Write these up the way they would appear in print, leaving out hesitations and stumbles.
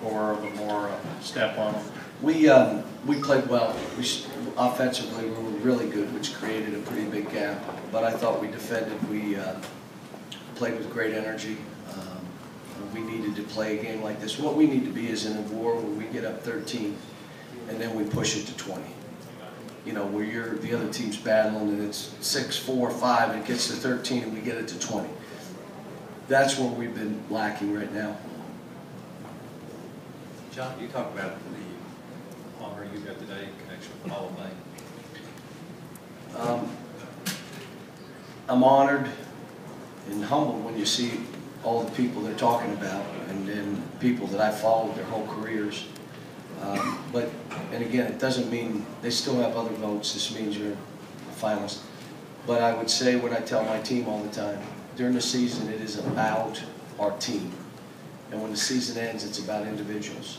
or of a more step on them? We played well. Offensively, we were really good, which created a pretty big gap. But I thought we defended. We played with great energy. We needed to play a game like this. What we need to be is in a war where we get up 13 and then we push it to 20. You know, where the other team's battling and it's 6, 4, 5, and it gets to 13 and we get it to 20. That's where we've been lacking right now. John, you talk about the honor you got today in connection with the Hall of Fame. I'm honored and humbled when you see all the people they're talking about and then people that I followed their whole careers. And again, it doesn't mean they still have other votes. This means you're a finalist. But I would say what I tell my team all the time, during the season it is about our team. And when the season ends, it's about individuals.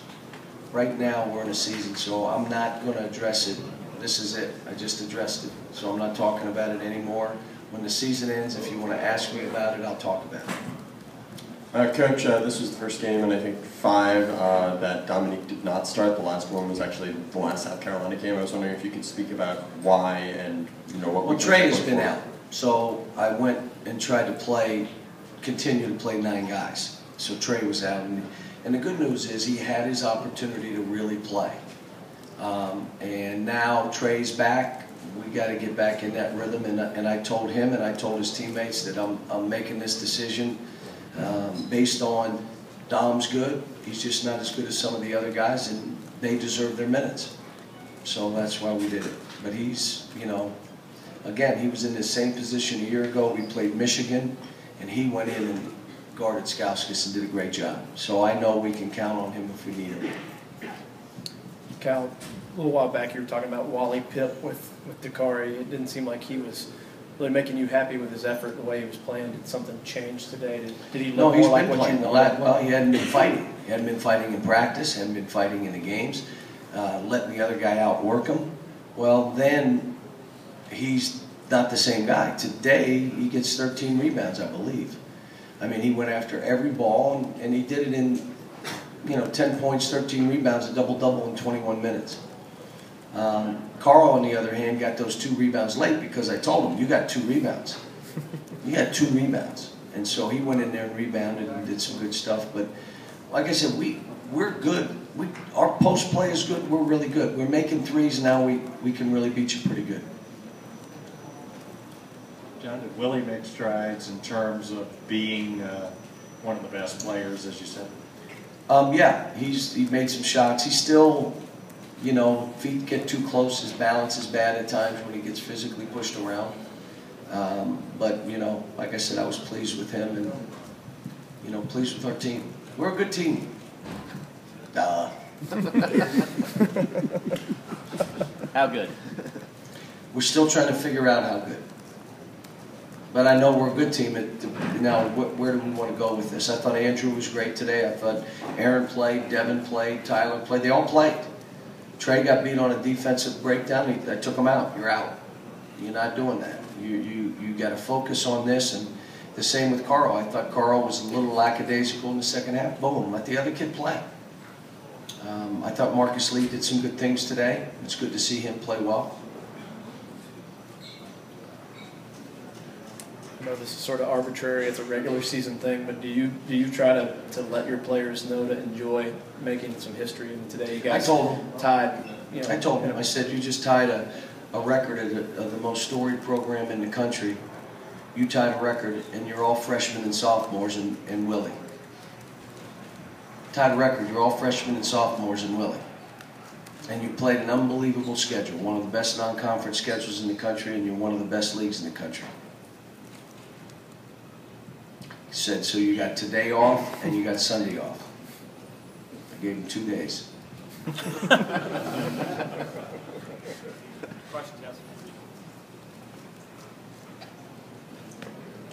Right now we're in a season, so I'm not going to address it. This is it. I just addressed it. So I'm not talking about it anymore. When the season ends, if you want to ask me about it, I'll talk about it. Coach, this was the first game in I think 5 that Dominique did not start. The last one was actually the last South Carolina game. I was wondering if you could speak about why and what. Well, Trey has been out, so I went and tried to continue to play 9 guys. So Trey was out, and the good news is he had his opportunity to really play. And now Trey's back. We got to get back in that rhythm. And I told him and I told his teammates that I'm making this decision. Based on Dom's good, he's just not as good as some of the other guys, and they deserve their minutes. So that's why we did it. But he's, again, he was in the same position a year ago. We played Michigan, and he went in and guarded Skauskas and did a great job. So I know we can count on him if we need him. Cal, a little while back you were talking about Wally Pipp with Dakari. It didn't seem like he was really making you happy with his effort, the way he was playing. Did something change today? Did he look more like what you wanted? Well, he hadn't been fighting. He hadn't been fighting in practice, hadn't been fighting in the games, letting the other guy outwork him. Well, then he's not the same guy. Today, he gets 13 rebounds, I believe. I mean, he went after every ball, and he did it in, 10 points, 13 rebounds, a double-double in 21 minutes. Carl, on the other hand, got those 2 rebounds late because I told him, you got 2 rebounds. You got 2 rebounds. And so he went in there and rebounded and did some good stuff. But like I said, we're good. Our post play is good. We're really good. We're making threes now. We can really beat you pretty good. John, did Willie make strides in terms of being one of the best players, as you said? Yeah, he made some shots. He's still, feet get too close. His balance is bad at times when he gets physically pushed around. But, like I said, I was pleased with him and, pleased with our team. We're a good team. Duh. How good? We're still trying to figure out how good. But I know we're a good team. Now, where do we want to go with this? I thought Andrew was great today. I thought Aaron played, Devin played, Tyler played. They all played. Trey got beat on a defensive breakdown. I took him out. You're out. You're not doing that. You got to focus on this. And the same with Carl. I thought Carl was a little lackadaisical in the second half. Boom, let the other kid play. I thought Marcus Lee did some good things today. It's good to see him play well. I know this is sort of arbitrary, it's a regular season thing, but do you try to let your players know to enjoy making some history? And today you guys tied. I told him, I said, you just tied a record of the most storied program in the country. You tied a record, and you're all freshmen and sophomores and Willie. Tied a record, you're all freshmen and sophomores and Willie. And you played an unbelievable schedule, one of the best non-conference schedules in the country, and you're one of the best leagues in the country. He said, so you got today off and you got Sunday off. I gave him 2 days.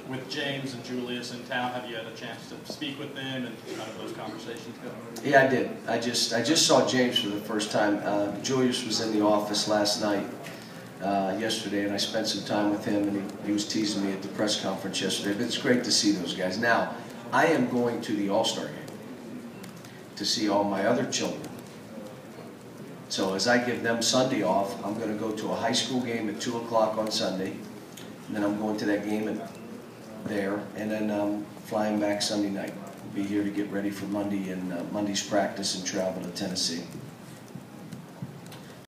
With James and Julius in town, have you had a chance to speak with them and how did those conversations go? Yeah, I did. I just saw James for the first time. Julius was in the office last night, yesterday, and I spent some time with him, and he was teasing me at the press conference yesterday. But it's great to see those guys. Now, I am going to the All-Star game. to see all my other children. So as I give them Sunday off, I'm going to go to a high school game at 2 o'clock on Sunday, and then I'm going to that game there, and then I'm flying back Sunday night. Be here to get ready for Monday and Monday's practice and travel to Tennessee.